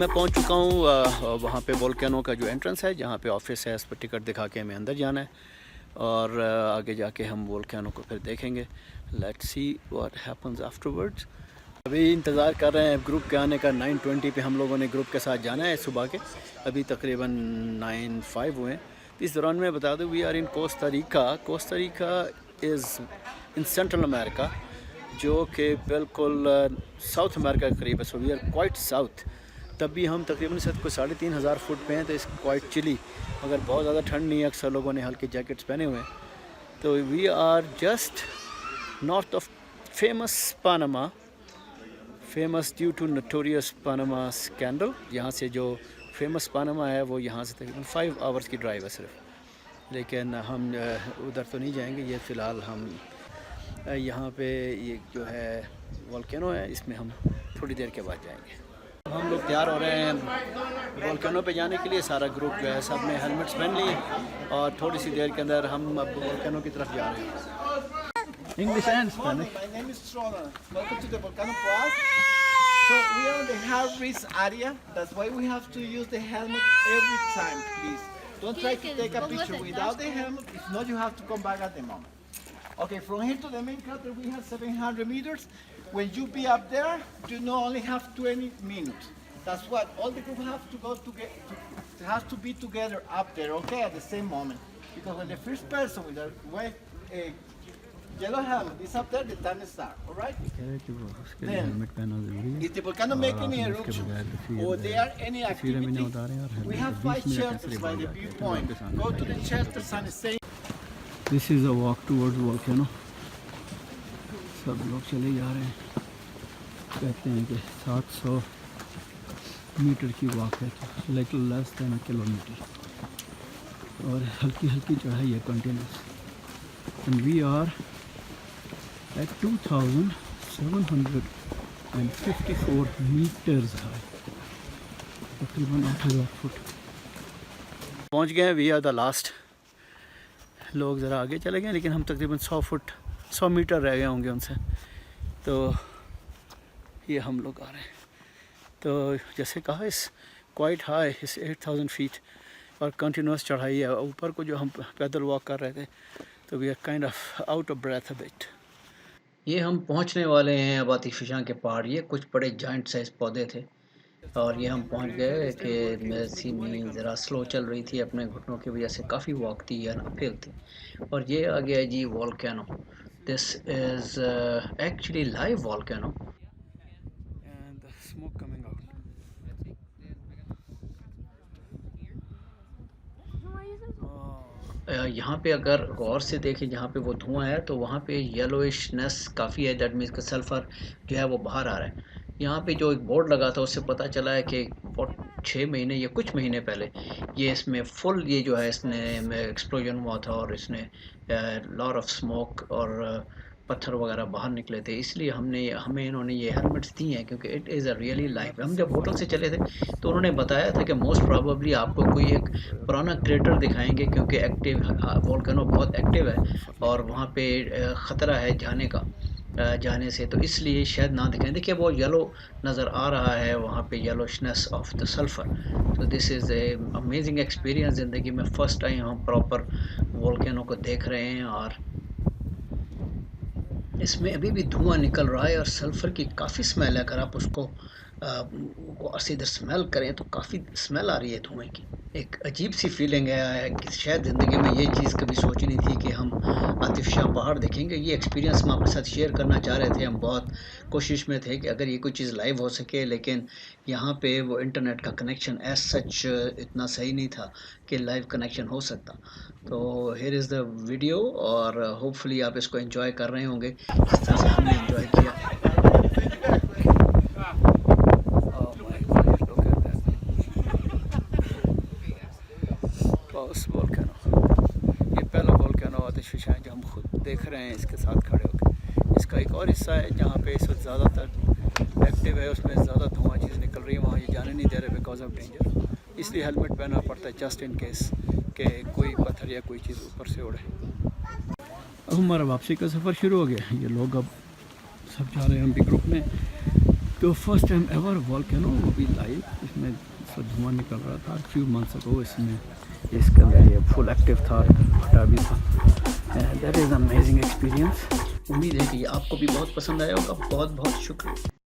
मैं पहुंच चुका हूं वहां पे वोल्केनो का जो एंट्रेंस है, जहां पे ऑफिस है, उस पर टिकट दिखा के हमें अंदर जाना है और आगे जाके हम वोल्केनो को फिर देखेंगे। Let's see what happens afterwards. अभी इंतज़ार कर रहे हैं ग्रुप के आने का। 9:20 पे हम लोगों ने ग्रुप के साथ जाना है सुबह के। अभी तकरीबन 9:05 हुए हैं। इस दौरान मैं बता दूं we are in Costa Rica. Costa Rica is in Central America, जो कि बिल्कुल साउथ अमेरिका के करीब है। So we are quite south. तब भी हम तकरीबन से कोई 3,500 फुट पे हैं, तो इस क्वाइट चिली, मगर बहुत ज़्यादा ठंड नहीं है। अक्सर लोगों ने हल्के जैकेट्स पहने हुए हैं। तो we are just north of famous Panama, famous due to notorious Panama scandal. यहाँ से जो फेमस पानामा है वो यहाँ से तकरीबन 5 आवर्स की ड्राइव है सिर्फ। लेकिन हम उधर तो नहीं जाएंगे। ये फ़िलहाल हम यहाँ पे ये जो है वोल्केनो है, इसमें हम थोड़ी देर के बाद जाएंगे। हम लोग तैयार हो रहे हैं वोल्केनो पे जाने के लिए। सारा ग्रुप जो है सब ने हेलमेट्स पहन लिए और थोड़ी सी देर के अंदर हम अब वोल्केनो की तरफ जा रहे हैं। English and Spanish. My name is Ronald. Welcome to the Volcano Plus. So we are in the high risk area. That's why we have to use the helmet every time, please. Don't try to take a picture without the helmet. If not, you have to come back at the moment. Okay, from here to the main crater we have 700 meters. When you be up there, you know only have 20 minutes. That's what all the group have to go has to be together up there, okay, at the same moment. Because when the first person with a white yellow helmet is up there, the time is start, all right? If the volcano make any eruption or there are any activity, we have 5 shelters by the viewpoint. Go to the shelters and stay. This is a walk towards volcano. सब लोग चले जा रहे हैं। कहते हैं कि 700 metre की वॉक है, little less than a kilometre, और हल्की हल्की चढ़ाई है continuous. And we are at 2,754 meters high, तकरीबन 8,000 फुट पहुँच गए हैं। We are the last. लोग ज़रा आगे चले गए, लेकिन हम तकरीबन 100 मीटर रह गए होंगे उनसे। तो ये हम लोग आ रहे हैं। तो जैसे कहा, इस क्वाइट हाई, इस 8,000 फीट और कंटिन्यूस चढ़ाई है। ऊपर को जो हम पैदल वॉक कर रहे थे, तो we are kind of out of breath a bit. ये हम पहुंचने वाले हैं अब आतिफशां के पहाड़। ये कुछ बड़े जॉइंट साइज पौधे थे और ये हम पहुंच गए कि मेरी मीन ज़रा स्लो चल रही थी, अपने घुटनों की वजह से काफ़ी वॉक थी या अपहिल थी। और ये आ गया जी volcano. This is actually live volcano and the smoke coming out. यहाँ पे अगर गौर से देखें, जहाँ पे वो धुआं है, तो वहाँ पे येलोइशनेस काफ़ी है। दैट मीन्स का सल्फ़र जो है वो बाहर आ रहा है। यहाँ पे जो एक बोर्ड लगा था, उससे पता चला है कि 6 महीने या कुछ महीने पहले ये इसमें फुल ये जो है इसने एक्सप्लोजन हुआ था और इसने लॉट ऑफ स्मोक और पत्थर वगैरह बाहर निकले थे। इसलिए हमें इन्होंने ये हेलमेट्स दी हैं, क्योंकि it is a really life. हम जब होटल से चले थे तो उन्होंने बताया था कि मोस्ट प्रॉबेबली आपको कोई एक पुराना क्रेटर दिखाएंगे, क्योंकि एक्टिव वोल्केनो बहुत एक्टिव है और वहाँ पे ख़तरा है जाने से, तो इसलिए शायद ना दिखाएं। देखिए वो येलो नज़र आ रहा है वहाँ पे, येलोशनेस ऑफ द सल्फ़र। तो this is a amazing experience. ज़िंदगी में फ़र्स्ट टाइम हम प्रॉपर वोल्केनो को देख रहे हैं और इसमें अभी भी धुआं निकल रहा है और सल्फ़र की काफ़ी स्मेल है। अगर आप उसको सीधे स्मेल करें तो काफ़ी स्मेल आ रही है धुएं की। एक अजीब सी फीलिंग है कि शायद ज़िंदगी में ये चीज़ कभी सोची नहीं थी कि हम आतिफशां पहाड़ देखेंगे। ये एक्सपीरियंस हम आपके साथ शेयर करना चाह रहे थे। हम बहुत कोशिश में थे कि अगर ये कोई चीज़ लाइव हो सके, लेकिन यहाँ पे वो इंटरनेट का कनेक्शन एज सच इतना सही नहीं था कि लाइव कनेक्शन हो सकता। तो हियर इज़ द वीडियो और होपफुली आप इसको एंजॉय कर रहे होंगे जिस तरह से हमने एंजॉय किया। ये पहला वोल्केनो आतिशफ़शां जो हम खुद देख रहे हैं इसके साथ खड़े होकर। इसका एक और हिस्सा है जहाँ पे इस वक्त ज़्यादातर एक्टिव है, उसमें ज़्यादा धुआं चीज़ निकल रही है। वहाँ ये जाने नहीं दे रहे बिकॉज ऑफ डेंजर, इसलिए हेलमेट पहनना पड़ता है जस्ट इन केस कि कोई पत्थर या कोई चीज़ ऊपर से उड़े। अब हमारा वापसी का सफ़र शुरू हो गया। ये लोग अब सब जा रहे हैं, हम भी ग्रुप में। तो फर्स्ट टाइम एवर वॉल्केनो वो भी लाइव, इसमें धुआं निकल रहा था फ्यू मंथ्स अगो, इसमें इसके अंदर ये फुल एक्टिव था, फटा भी था। That is amazing experience. उम्मीद है कि ये आपको भी बहुत पसंद आया होगा। बहुत बहुत शुक्रिया।